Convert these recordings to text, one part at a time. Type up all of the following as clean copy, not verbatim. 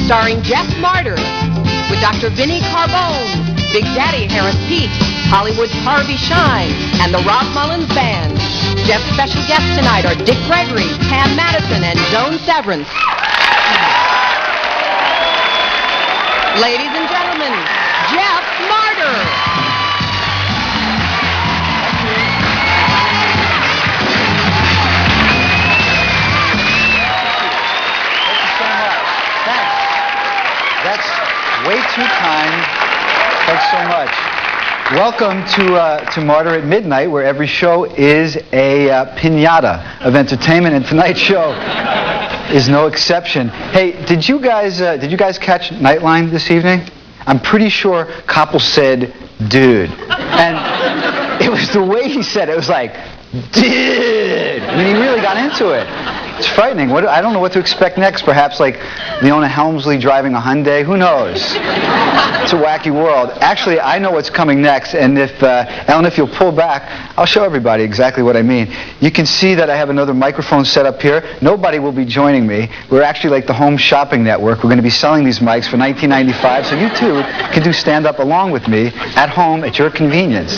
starring Jeff Marder, with Dr. Vinnie Carbone, Big Daddy Harris Pete, Hollywood's Harvey Shine, and the Rob Mullins Band. Jeff's special guests tonight are Dick Gregory, Pam Madison, and Joan Severance. Ladies and gentlemen, Jeff Marder. That's way too kind. Thanks so much. Welcome to Marder at Midnight, where every show is a piñata of entertainment, and tonight's show is no exception. Hey, did you guys catch Nightline this evening? I'm pretty sure Koppel said, "Dude," and it was the way he said it. It was like, "Dude." I mean, he really got into it. It's frightening. I don't know what to expect next. Perhaps like Leona Helmsley driving a Hyundai. Who knows? It's a wacky world. Actually, I know what's coming next, and if Ellen, if you'll pull back, I'll show everybody exactly what I mean. You can see that I have another microphone set up here. Nobody will be joining me. We're actually like the Home Shopping Network. We're going to be selling these mics for $19.95, so you too can do stand-up along with me at home at your convenience.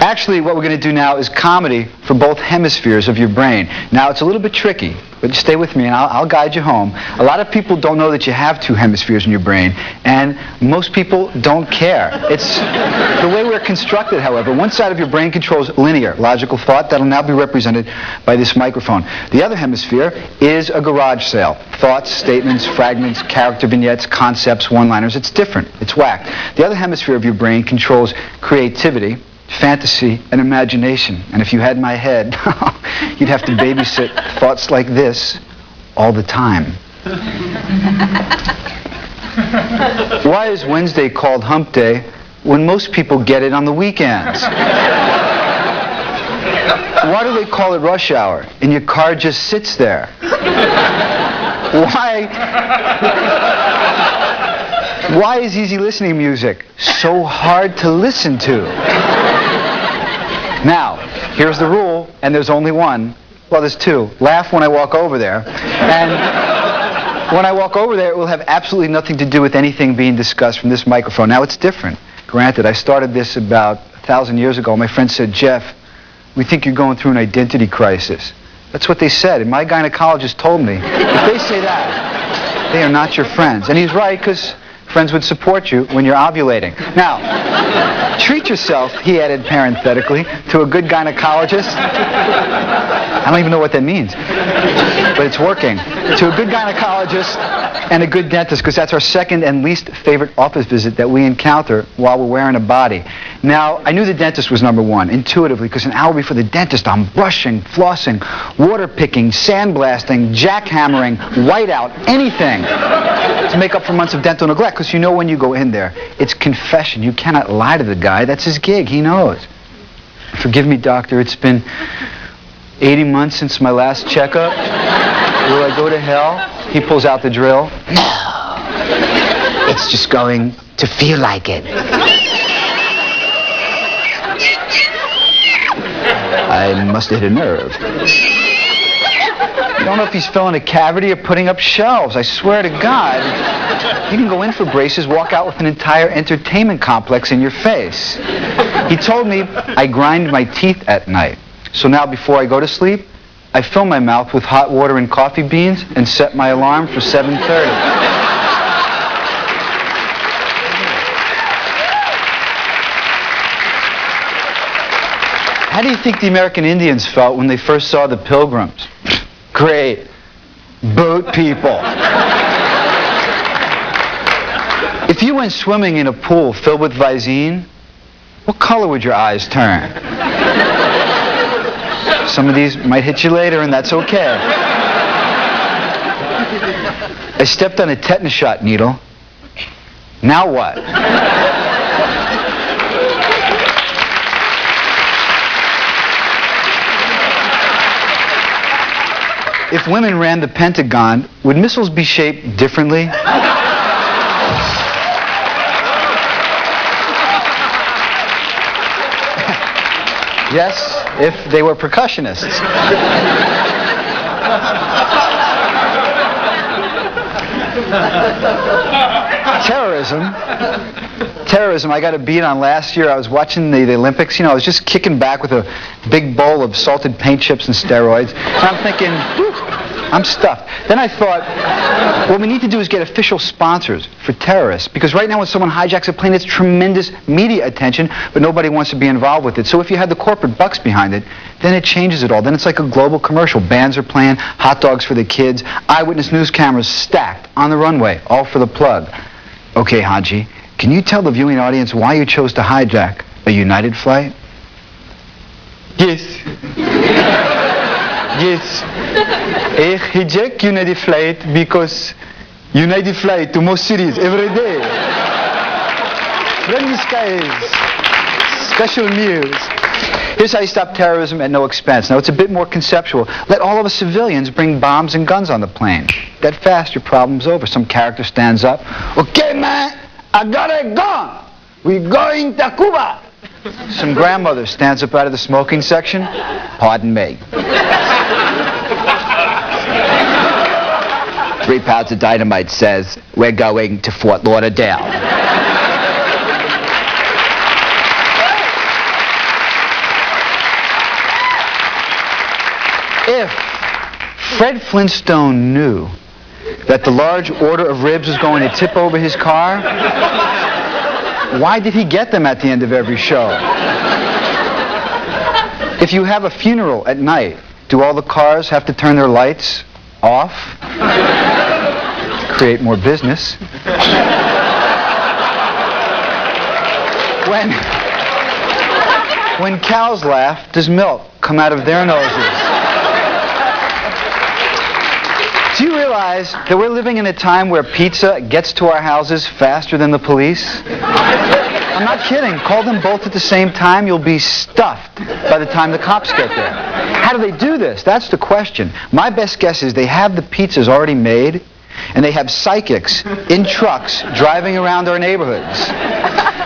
Actually, what we're going to do now is comedy for both hemispheres of your brain. Now, it's a little bit tricky, but stay with me and I'll guide you home. A lot of people don't know that you have two hemispheres in your brain, and most people don't care. It's the way we're constructed, however. One side of your brain controls linear, logical thought. That'll now be represented by this microphone. The other hemisphere is a garage sale. Thoughts, statements, fragments, character vignettes, concepts, one-liners. It's different. It's whacked. The other hemisphere of your brain controls creativity, fantasy, and imagination. And if you had my head, you'd have to babysit thoughts like this all the time. Why is Wednesday called Hump Day when most people get it on the weekends? Why do they call it rush hour and your car just sits there? Why is easy listening music so hard to listen to? Now, here's the rule, and there's only one. Well, there's two. Laugh when I walk over there. And when I walk over there, it will have absolutely nothing to do with anything being discussed from this microphone. Now, it's different. Granted, I started this about 1,000 years ago. My friend said, "Jeff, we think you're going through an identity crisis." That's what they said, and my gynecologist told me, if they say that, they are not your friends. And he's right, because friends would support you when you're ovulating. Now, treat yourself, he added parenthetically, to a good gynecologist. I don't even know what that means, but it's working. To a good gynecologist and a good dentist, because that's our second and least favorite office visit that we encounter while we're wearing a body. Now, I knew the dentist was number one, intuitively, because an hour before the dentist, I'm brushing, flossing, water picking, sandblasting, jackhammering, whiteout, anything to make up for months of dental neglect, because you know when you go in there, it's confession. You cannot lie to the guy. That's his gig. He knows. "Forgive me, doctor. It's been 80 months since my last checkup. Will I go to hell?" He pulls out the drill. "No. It's just going to feel like it." I must have hit a nerve. I don't know if he's filling a cavity or putting up shelves. I swear to God, you can go in for braces, walk out with an entire entertainment complex in your face. He told me I grind my teeth at night. So now before I go to sleep, I fill my mouth with hot water and coffee beans and set my alarm for 7:30. How do you think the American Indians felt when they first saw the Pilgrims? Great. Boat people. If you went swimming in a pool filled with Visine, what color would your eyes turn? Some of these might hit you later, and that's okay. I stepped on a tetanus shot needle. Now what? If women ran the Pentagon, would missiles be shaped differently? Yes, if they were percussionists. Terrorism, I got a beat on last year. I was watching the Olympics. You know, I was just kicking back with a big bowl of salted paint chips and steroids. And I'm thinking, whew, I'm stuffed. Then I thought, what we need to do is get official sponsors for terrorists. Because right now when someone hijacks a plane, it's tremendous media attention, but nobody wants to be involved with it. So if you had the corporate bucks behind it, then it changes it all. Then it's like a global commercial. Bands are playing, hot dogs for the kids, eyewitness news cameras stacked on the runway, all for the plug. Okay, Haji, can you tell the viewing audience why you chose to hijack a United flight? Yes. Yes. I hijack United flight because United flight to most cities every day. Friendly skies, special meals. Here's how you stop terrorism at no expense. Now, it's a bit more conceptual. Let all of us civilians bring bombs and guns on the plane. That fast, your problem's over. Some character stands up. Okay, man, I got a gun. We're going to Cuba. Some grandmother stands up out of the smoking section. Pardon me. 3 pounds of dynamite says, we're going to Fort Lauderdale. If Fred Flintstone knew that the large order of ribs was going to tip over his car, why did he get them at the end of every show? If you have a funeral at night, do all the cars have to turn their lights off? Create more business. When cows laugh, does milk come out of their noses? Do you realize that we're living in a time where pizza gets to our houses faster than the police? I'm not kidding. Call them both at the same time, you'll be stuffed by the time the cops get there. How do they do this? That's the question. My best guess is they have the pizzas already made, and they have psychics in trucks driving around our neighborhoods.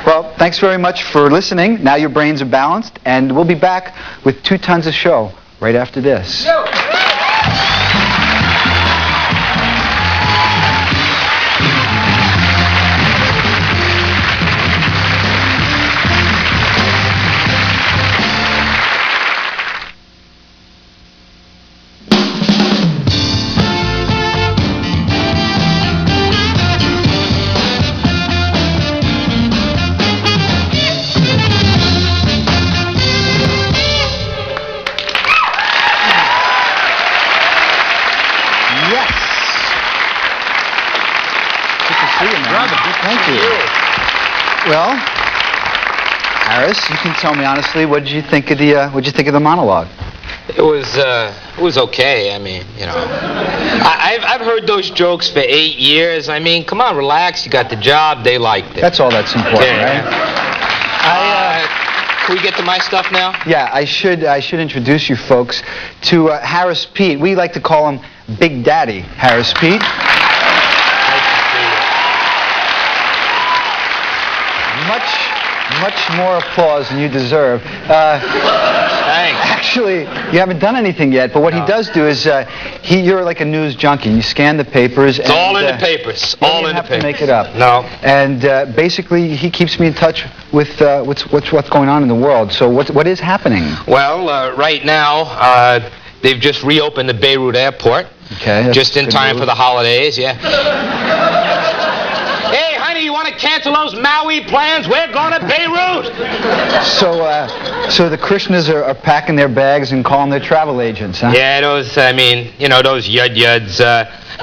Well, thanks very much for listening. Now your brains are balanced, and we'll be back with 2 tons of show right after this. Thank you. Well, Harris, you can tell me honestly, what did you think of the monologue? It was okay. I mean, you know, I've heard those jokes for 8 years. I mean, come on, relax. You got the job. They liked it. That's all that's important, right? Can we get to my stuff now? Yeah, I should introduce you folks to Harris Pete. We like to call him Big Daddy Harris Pete. Much more applause than you deserve. Thanks. Actually, you haven't done anything yet, but what he does do is you're like a news junkie. You scan the papers. It's all in the papers. All in the papers. You have to make it up. No. And basically, he keeps me in touch with what's going on in the world. So what is happening? Well, right now, they've just reopened the Beirut airport. Okay. Just in time for the holidays, yeah. Hey, honey, you want to cancel those Maui plans? We're going to Beirut. So the Krishnas are packing their bags and calling their travel agents, huh? Yeah, those yud-yuds.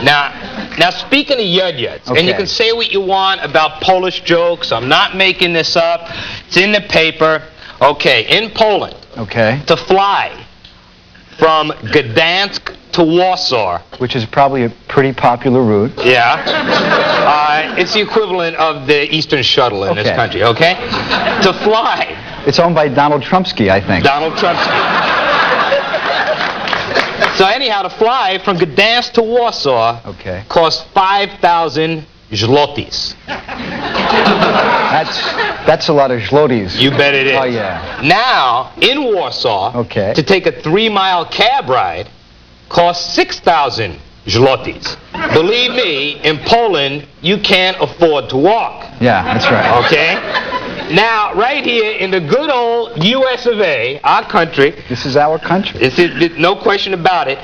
Now, speaking of yud-yuds, okay. And you can say what you want about Polish jokes. I'm not making this up. It's in the paper. Okay, in Poland. Okay. To fly from Gdansk to Warsaw. Which is probably a pretty popular route. Yeah. It's the equivalent of the Eastern Shuttle in this country, okay? To fly. It's owned by Donald Trumpsky, I think. Donald Trumpsky. So anyhow, to fly from Gdansk to Warsaw cost 5,000 zlotys. That's a lot of zlotys. You bet it is. Oh, yeah. Now, in Warsaw, to take a 3-mile cab ride costs 6,000 zlotys. Believe me, in Poland, you can't afford to walk. Yeah, that's right. Okay? Now, right here in the good old U.S. of A., our country, This is our country. this is no question about it.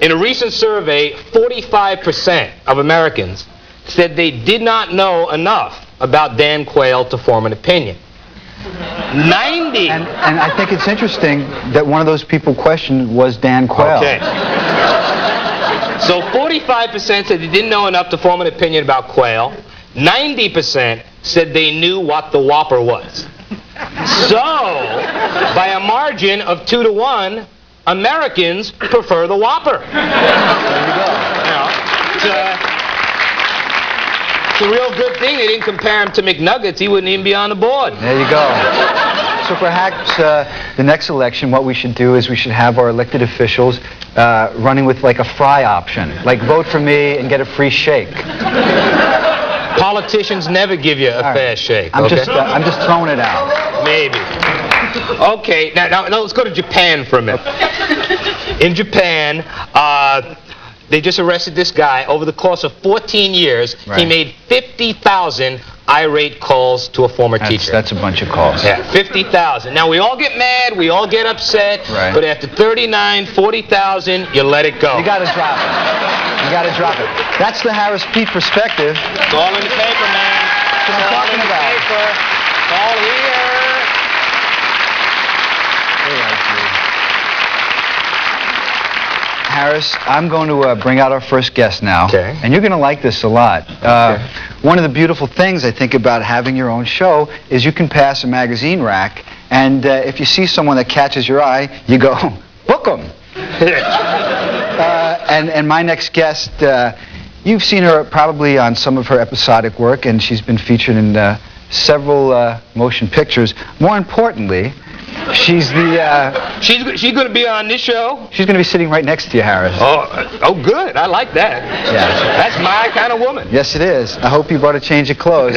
In a recent survey, 45% of Americans said they did not know enough about Dan Quayle to form an opinion. 90. And I think it's interesting that one of those people questioned was Dan Quayle. Okay. So 45% said they didn't know enough to form an opinion about Quayle. 90% said they knew what the Whopper was. So, by a margin of 2 to 1, Americans prefer the Whopper. There you go. You know, it's a real good thing they didn't compare him to McNuggets. He wouldn't even be on the board. There you go. So perhaps the next election, what we should do is we should have our elected officials running with like a fry option. Like vote for me and get a free shake. Politicians never give you a fair shake. I'm okay? I'm just throwing it out. Maybe. Okay, now let's go to Japan for a minute. In Japan, they just arrested this guy. Over the course of 14 years, he made 50,000 irate calls to a former teacher. That's a bunch of calls. Yeah, 50,000. Now, we all get mad, we all get upset, Right. but after 39, 40,000, you let it go. You got to drop it. You got to drop it. That's the Harris Pete perspective. It's all in the paper, man. That's what I'm talking about. Paper. It's all here. Harris, I'm going to bring out our first guest now. Okay. And you're going to like this a lot. One of the beautiful things, I think, about having your own show is you can pass a magazine rack, and if you see someone that catches your eye, you go, book them. And my next guest, you've seen her probably on some of her episodic work, and she's been featured in several motion pictures. More importantly, she's the... She's going to be on this show? She's going to be sitting right next to you, Harris. Oh, good. I like that. Yeah. That's my kind of woman. Yes, it is. I hope you brought a change of clothes.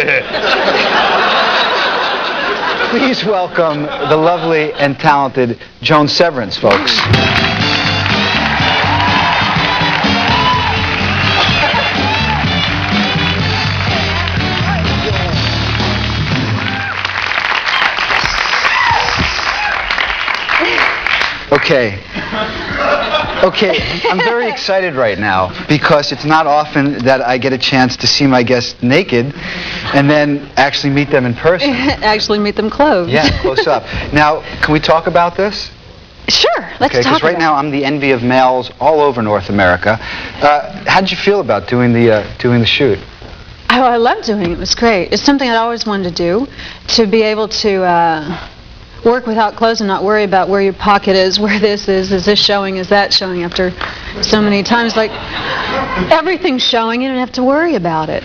Please welcome the lovely and talented Joan Severance, folks. Okay, I'm very excited right now because it's not often that I get a chance to see my guests naked and then actually meet them in person. Actually meet them clothed. Yeah, close up. Now, can we talk about this? Sure, let's Okay, talk because right now I'm the envy of males all over North America. How did you feel about doing the shoot? Oh, I love doing it. It was great. It's something I always wanted to do, to be able to work without clothes and not worry about where your pocket is, where this is this showing, is that showing, after so many times. Like, everything's showing, you don't have to worry about it.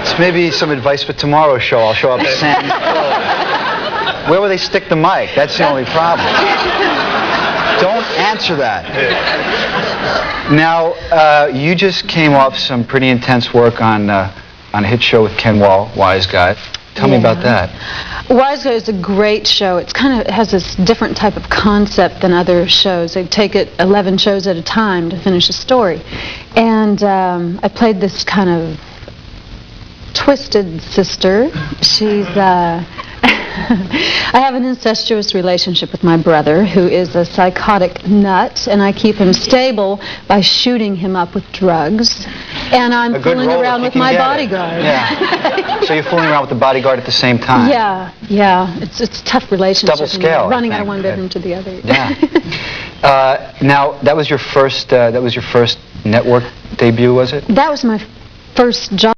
It's maybe some advice for tomorrow's show. I'll show up at Sam's clothes. Where will they stick the mic? That's the only problem. Don't answer that. Now, you just came off some pretty intense work on a hit show with Ken Wall, Wise Guy. Tell me about that. Wise Guy is a great show. It has this different type of concept than other shows. They take it 11 shows at a time to finish a story. And I played this kind of twisted sister. She's... I have an incestuous relationship with my brother, who is a psychotic nut, and I keep him stable by shooting him up with drugs. And I'm fooling around with my bodyguard. Yeah. So you're fooling around with the bodyguard at the same time. Yeah. It's a tough relationship. Double scale. Running out of one bedroom to the other. Yeah. Now, that was your first network debut, was it? That was my first job.